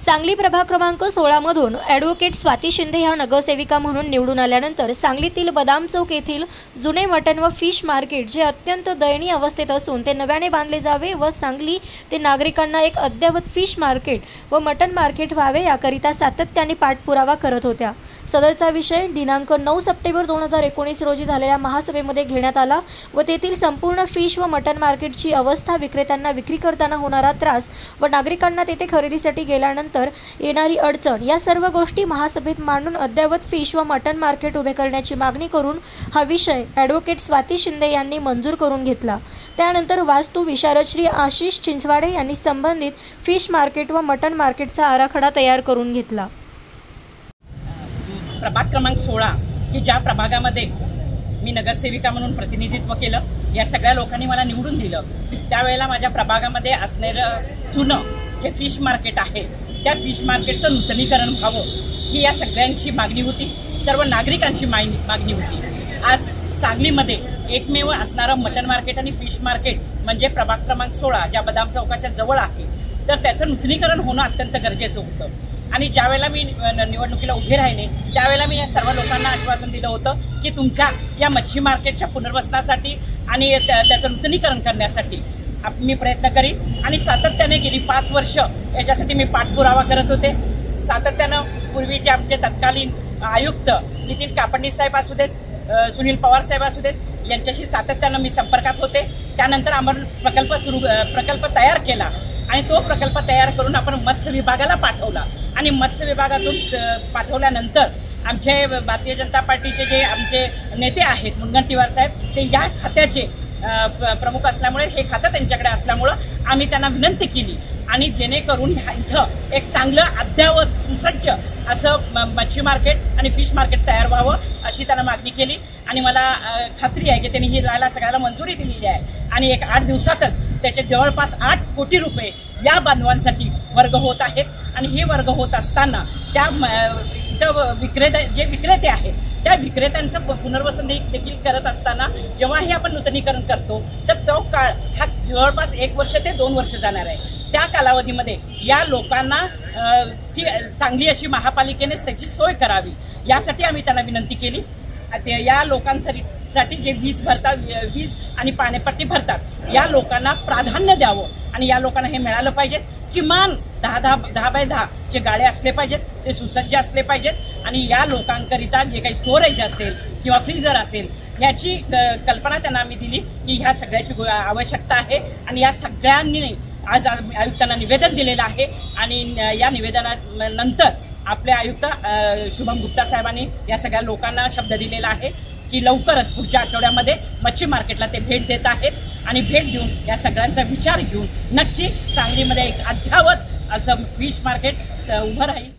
सांगली प्रभाग क्रमांक 16 मधून ॲडव्होकेट स्वाती शिंदे ह्या नगरसेविका म्हणून निवडून आल्यानंतर सांगलीतील बदाम चौक येथील जुने मटण व फिश मार्केट जे अत्यंत दयनीय अवस्थेत असून ते नव्याने बांधले जावे व सांगली ते नागरिकांना एक अद्ययावत फिश मार्केट व मटण मार्केट व्हावे याकरिता सातत्याने पाठपुरावा करत होत्या। सदरचा विषय दिनांक 9 सप्टेंबर 2019 रोजी झालेल्या महासभेमध्ये घेण्यात आला व तेथील संपूर्ण फिश व मटण मार्केटची अवस्था, विक्रेत्यांना विक्री करताना होणारा त्रास व नागरिकांना तेथे खरेदीसाठी गेल्यानंतर येणारी अडचण या सर्व गोष्टी महासभेत मांडून अद्ययावत फिश व मटण मार्केट उभे करण्याची मागणी करून हा विषय ॲडव्होकेट स्वाती शिंदे यांनी मंजूर करून घेतला। त्यानंतर वास्तू विशारद श्री आशिष चिंचवाडे यांनी संबंधित फिश मार्केट व मटण मार्केटचा आराखडा तयार करून घेतला। प्रभाग क्रमांक 16 की ज्या प्रभागामध्ये मी नगरसेविका म्हणून प्रतिनिधित्व केलं, या सगळ्या लोकांनी मला निवडून दिलं। त्यावेळेला माझ्या प्रभागामध्ये असणारं जुनं जे फिश मार्केट आहे त्या फिश मार्केटचं नूतनीकरण व्हावं ही या सगळ्यांची मागणी होती, सर्व नागरिकांची मागणी होती। आज सांगलीमध्ये एकमेव असणारं मटण मार्केट आणि फिश मार्केट म्हणजे प्रभाग क्रमांक 16 ज्या बदाम चौकाच्या जवळ आहे, तर त्याचं नूतनीकरण होणं अत्यंत गरजेचं होतं। आणि ज्यावेळेला मी निवडणुकीला उभे राहिले त्यावेळेला मी या सर्व लोकांना आश्वासन दिलं होतं की तुमच्या या मच्छी मार्केटच्या पुनर्वसनासाठी आणि त्याचं नूतनीकरण करण्यासाठी मी प्रयत्न करीन। आणि सातत्याने गेली 5 वर्ष याच्यासाठी मी पाठपुरावा करत होते। सातत्यानं पूर्वीचे आमचे तत्कालीन आयुक्त नितीन कापडणीस साहेब असू देत, सुनील पवार साहेब असू देत, यांच्याशी सातत्यानं मी संपर्कात होते। त्यानंतर आपण प्रकल्प तयार केला आणि तो प्रकल्प तयार करून आपण मत्स्य विभागाला पाठवला आणि मत्स्य विभागातून पाठवल्यानंतर आमचे भारतीय जनता पार्टीचे जे आमचे नेते आहेत मुनगंटीवार साहेब, ते या खात्याचे प्रमुख असल्यामुळे हे खातं त्यांच्याकडे असल्यामुळं आम्ही त्यांना विनंती केली आणि जेणेकरून इथं एक चांगलं अद्ययावत सुसज्ज असं मच्छी मार्केट आणि फिश मार्केट तयार व्हावं अशी त्यांना मागणी केली। आणि मला खात्री आहे की त्यांनी ही राहायला सगळ्याला मंजुरी दिलेली आहे आणि एक 8 दिवसातच त्याचे जवळपास 8 कोटी रुपये या बांधवांसाठी वर्ग होत आहेत। आणि हे वर्ग होत असताना त्या इथं जे विक्रेते आहेत त्या विक्रेत्यांचं पुनर्वसन देखील करत असताना जेव्हाही आपण नूतनीकरण करतो तर तो काळ हा जवळपास 1 वर्ष ते 2 वर्ष जाणार आहे। त्या कालावधीमध्ये या लोकांना चांगली अशी महापालिकेनेच त्याची सोय करावी यासाठी आम्ही त्यांना विनंती केली। या लोकांसाठी जे वीज आणि पाणीपट्टी भरतात या लोकांना प्राधान्य द्यावं आणि या लोकांना हे मिळालं पाहिजे। किमान 10 बाय 10 जे गाळे असले पाहिजेत, ते सुसज्ज असले पाहिजेत आणि या लोकांकरिता जे काही स्टोरेज असेल किंवा फ्रीजर असेल याची कल्पना त्यांना आम्ही दिली की ह्या सगळ्याची आवश्यकता आहे। आणि या सगळ्यांनी आज आयुक्तांना निवेदन दिलेलं आहे आणि या निवेदनानंतर आपले आयुक्त शुभम गुप्ता साहेबांनी या सगळ्या लोकांना शब्द दिलेला आहे की लवकरच पुढच्या आठवड्यामध्ये मच्छी मार्केटला ते भेट देत आहेत आणि भेट देऊन या सगळ्यांचा विचार घेऊन नक्की सांगलीमध्ये एक अद्ययावत असं फिश मार्केट उभं राहील।